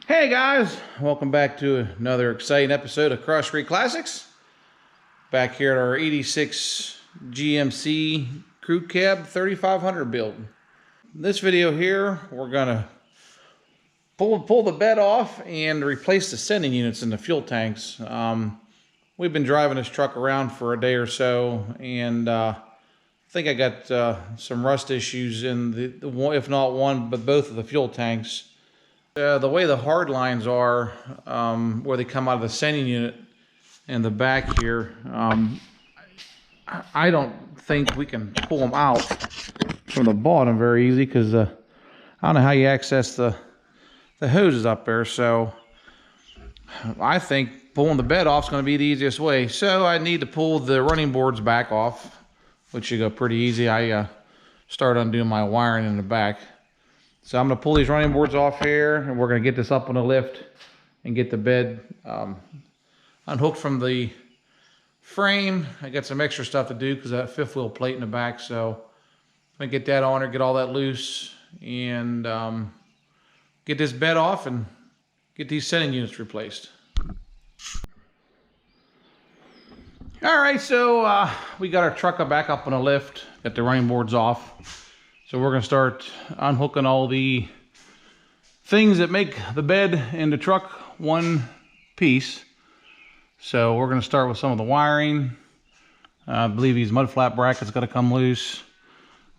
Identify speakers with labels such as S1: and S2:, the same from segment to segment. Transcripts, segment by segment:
S1: Hey guys, welcome back to another exciting episode of Cross Street Classics. Back here at our 86 GMC Crew Cab 3500 build. In this video here, we're gonna pull the bed off and replace the sending units in the fuel tanks. We've been driving this truck around for a day or so, and I think I got some rust issues in the if not one, but both of the fuel tanks. The way the hard lines are, where they come out of the sending unit in the back here, I don't think we can pull them out from the bottom very easy because I don't know how you access the hoses up there. So I think pulling the bed off is going to be the easiest way. So I need to pull the running boards back off, which should go pretty easy. I start undoing my wiring in the back. So I'm going to pull these running boards off here, and we're going to get this up on the lift and get the bed unhooked from the frame. I got some extra stuff to do because that fifth wheel plate in the back. So I'm going to get that on there, get all that loose, and get this bed off and get these sending units replaced. All right, so we got our truck back up on the lift, got the running boards off. So we're going to start unhooking all the things that make the bed and the truck one piece. So we're going to start with some of the wiring. I believe these mud flap brackets got to come loose.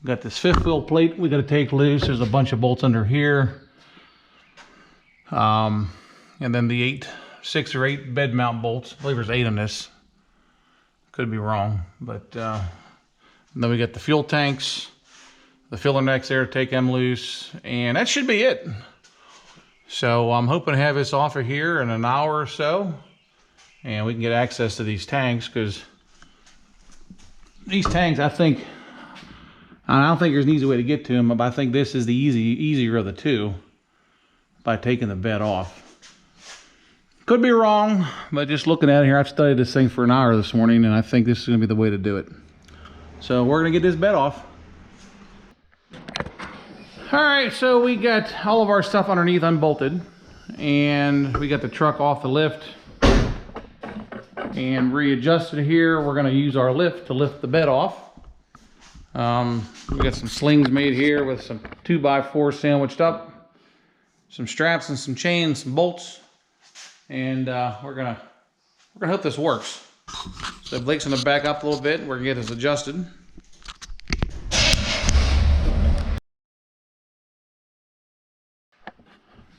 S1: We've got this fifth wheel plate we got to take loose. There's a bunch of bolts under here. And then the 6 or 8 bed mount bolts. I believe there's 8 in this. Could be wrong. But then we got the fuel tanks. The filler necks there, take them loose, and that should be it. So I'm hoping to have this off of here in an hour or so, and we can get access to these tanks, because these tanks, I don't think there's an easy way to get to them, but I think this is the easier of the two by taking the bed off. Could be wrong, but just looking at it here, I've studied this thing for an hour this morning, and I think this is going to be the way to do it. So we're going to get this bed off. All right, so we got all of our stuff underneath unbolted, and we got the truck off the lift and readjusted here. We're going to use our lift to lift the bed off. We got some slings made here with some 2x4 sandwiched up, some straps and some chains, some bolts, and we're gonna hope this works. So Blake's gonna back up a little bit. We're gonna get this adjusted.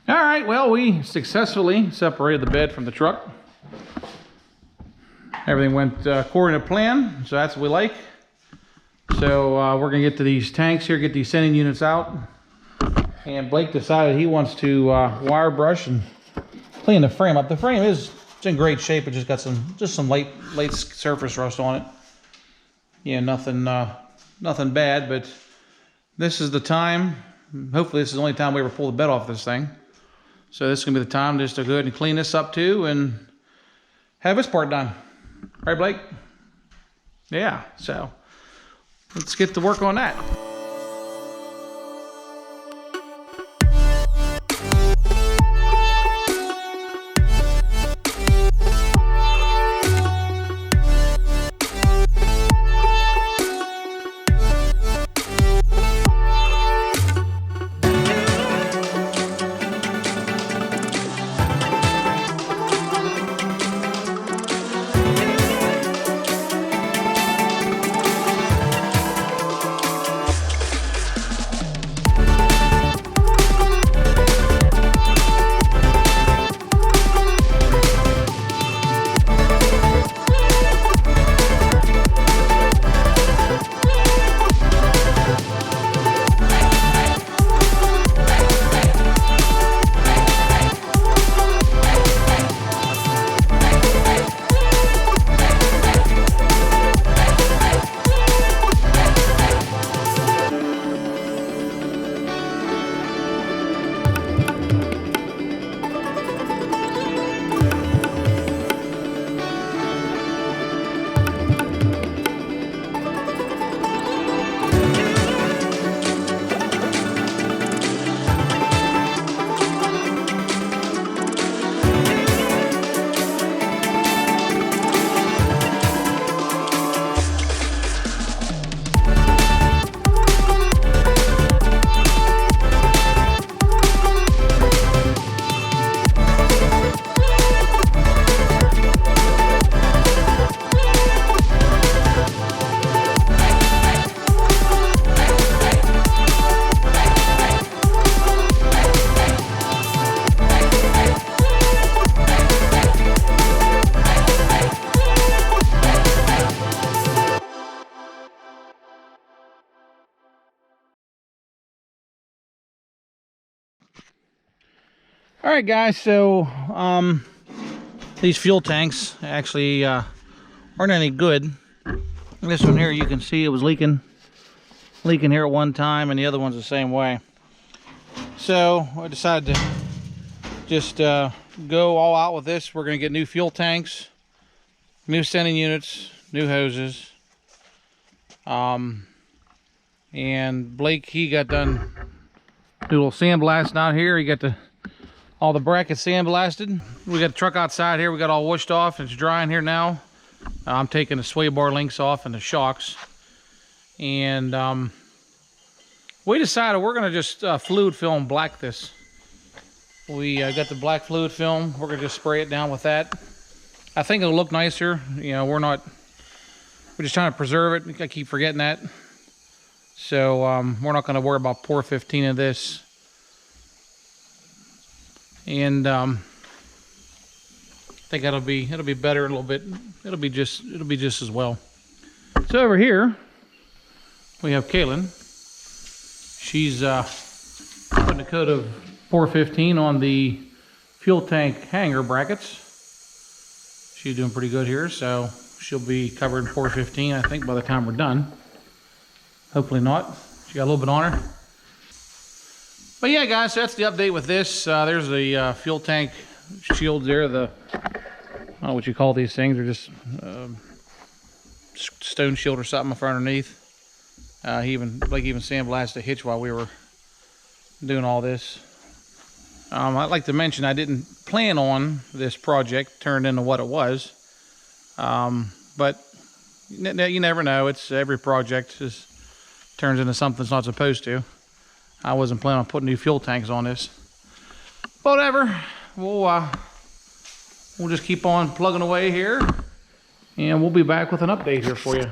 S1: All right, well, we successfully separated the bed from the truck. Everything went according to plan, so that's what we like. So we're gonna get to these tanks here, get these sending units out. And Blake decided he wants to wire brush and clean the frame up. The frame it's in great shape. It just got some late surface rust on it. Yeah, nothing bad, but this is the time. Hopefully this is the only time we ever pull the bed off this thing. So this is going to be the time just to go ahead and clean this up too and have this part done. Right, Blake? Yeah, so let's get to work on that. All right, guys, so these fuel tanks actually aren't any good. This one here, you can see it was leaking here at one time, and the other one's the same way. So I decided to just go all out with this. We're going to get new fuel tanks, new sending units, new hoses. And Blake, he got done do a little sandblasting out here. He got all the brackets sandblasted. We got the truck outside here. We got all washed off. It's drying here now. I'm taking the sway bar links off and the shocks. And we decided we're going to just fluid film black this. We got the black fluid film. We're going to just spray it down with that. I think it'll look nicer. You know, we're just trying to preserve it. I keep forgetting that. So we're not going to worry about pour 15 of this. And I think it'll be better a little bit. It'll be just as well. So over here we have Kaylin. She's putting a coat of pour 15 on the fuel tank hanger brackets. She's doing pretty good here, so she'll be covered in pour 15, I think, by the time we're done. Hopefully not. She got a little bit on her. But yeah, guys, so that's the update with this. There's the fuel tank shields there. I don't know what you call these things. They're just stone shield or something for underneath. Blake even sandblasted a hitch while we were doing all this. I'd like to mention I didn't plan on this project turned into what it was. But you never know. It's every project turns into something it's not supposed to. I wasn't planning on putting new fuel tanks on this. Whatever. We'll just keep on plugging away here, and we'll be back with an update here for you.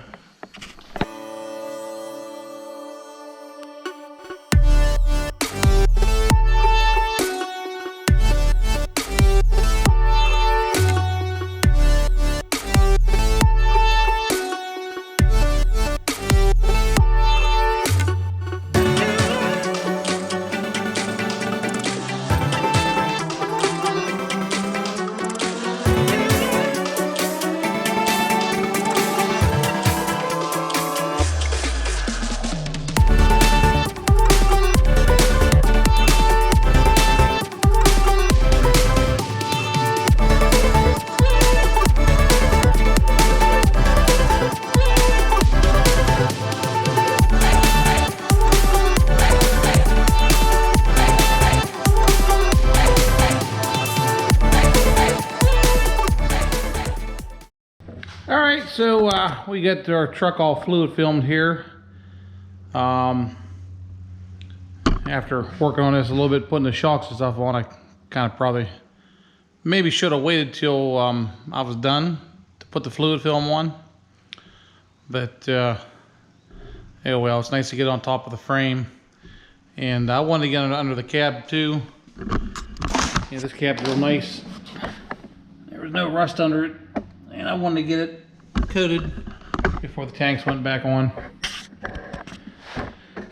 S1: Alright, so we got our truck all fluid filmed here. After working on this a little bit, putting the shocks and stuff on, I kind of maybe should have waited till I was done to put the fluid film on. But yeah, well, it's nice to get on top of the frame. And I wanted to get it under the cab too. Yeah, this cab's real nice. There was no rust under it. And I wanted to get it coated before the tanks went back on.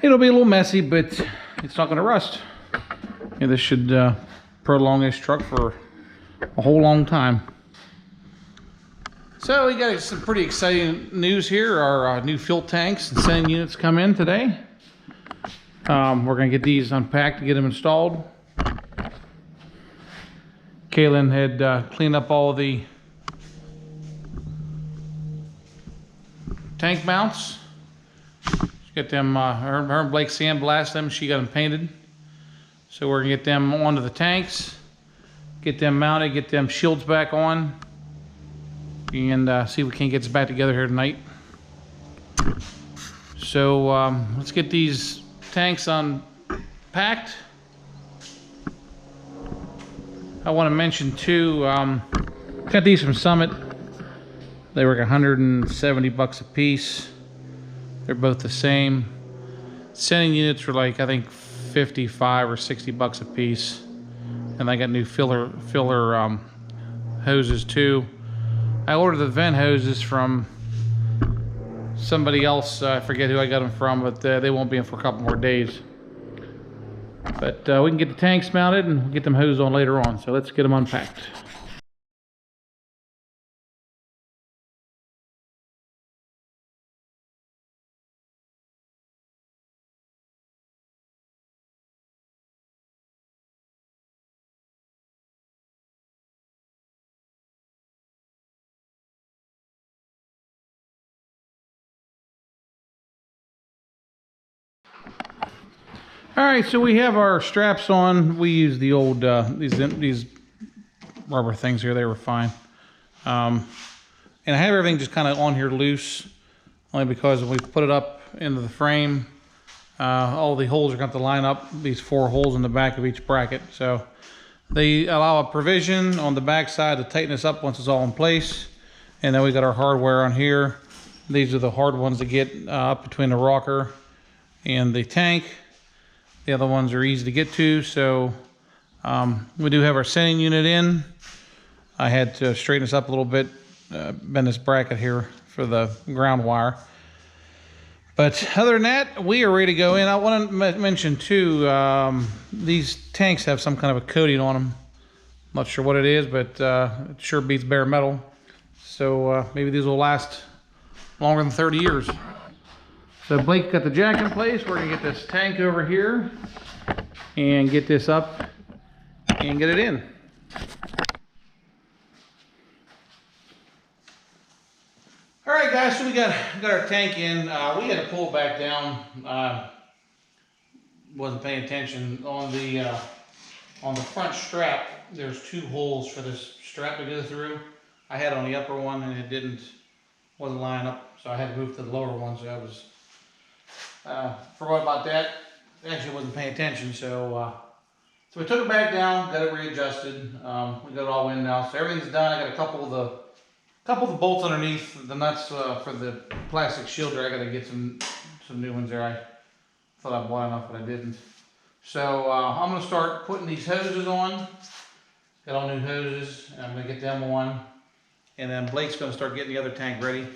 S1: It'll be a little messy, but it's not going to rust. Yeah, this should prolong this truck for a whole long time. So we got some pretty exciting news here. Our new fuel tanks and sending units come in today. We're going to get these unpacked to get them installed. Kaylin had cleaned up all of the tank mounts. Get them, her and Blake sandblasted them. She got them painted. So we're gonna get them onto the tanks, get them mounted, get them shields back on, and see if we can get this back together here tonight. So let's get these tanks unpacked. I want to mention too, got these from Summit. They were 170 bucks a piece. They're both the same. Sending units were like, I think 55 or 60 bucks a piece. And I got new filler hoses too. I ordered the vent hoses from somebody else. I forget who I got them from, but they won't be in for a couple more days. But we can get the tanks mounted and get them hosed on later on. So let's get them unpacked. All right, so we have our straps on. We use the old these rubber things here. They were fine, and I have everything just kind of on here loose, only because when we put it up into the frame, all the holes are going to line up. These 4 holes in the back of each bracket, so they allow a provision on the back side to tighten this up once it's all in place. And then we got our hardware on here. These are the hard ones to get up between the rocker and the tank. The other ones are easy to get to, so we do have our sending unit in. I had to straighten this up a little bit, bend this bracket here for the ground wire. But other than that, we are ready to go in. I want to mention too, these tanks have some kind of a coating on them. Not sure what it is, but it sure beats bare metal. So maybe these will last longer than 30 years. So Blake got the jack in place. We're gonna get this tank over here and get this up and get it in. All right, guys, so we got our tank in. We had to pull it back down. Wasn't paying attention on the front strap. There's 2 holes for this strap to go through. I had on the upper one and it wasn't lining up, so I had to move to the lower one. So I was forgot about that. Actually wasn't paying attention, so we took it back down, got it readjusted. We got it all in now, so everything's done. I got a couple of the bolts underneath the nuts for the plastic shielder. I got to get some new ones there. I thought I bought enough, but I didn't. So I'm gonna start putting these hoses on. Got all new hoses, and I'm gonna get them on, and then Blake's gonna start getting the other tank ready.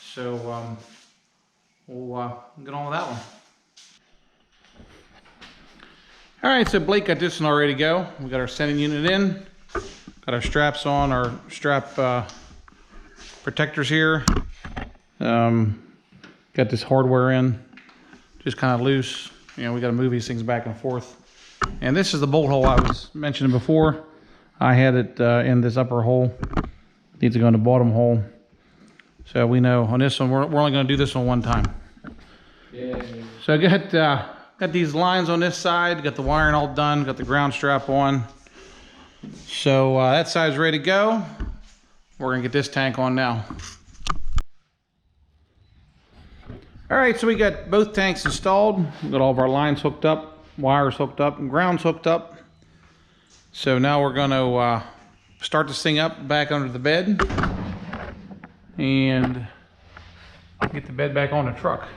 S1: So we'll get on with that one. All right, so Blake got this one all ready to go. We got our sending unit in, got our straps on, our strap protectors here. Got this hardware in, just kind of loose. You know, we got to move these things back and forth. And this is the bolt hole I was mentioning before. I had it in this upper hole. Needs to go in the bottom hole. So we know on this one, we're only going to do this one one time. Yeah. So I got these lines on this side, got the wiring all done, got the ground strap on. So that side's ready to go. We're gonna get this tank on now. All right, so we got both tanks installed. We got all of our lines hooked up, wires hooked up, and grounds hooked up. So now we're gonna start this thing up back under the bed and get the bed back on the truck.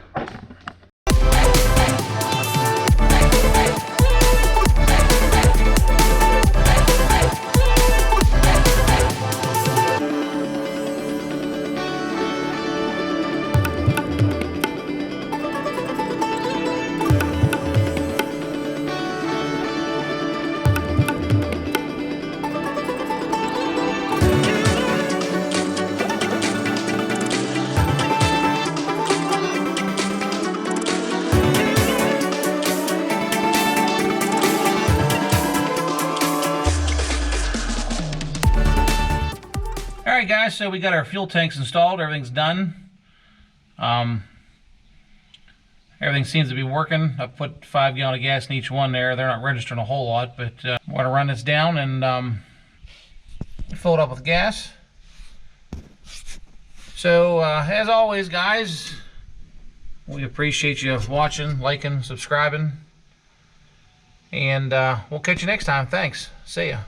S1: Alright guys, so we got our fuel tanks installed, everything's done. Everything seems to be working. I've put 5 gallons of gas in each one there. They're not registering a whole lot, but I want to run this down and fill it up with gas. So as always guys, we appreciate you watching, liking, subscribing, and we'll catch you next time. Thanks. See ya.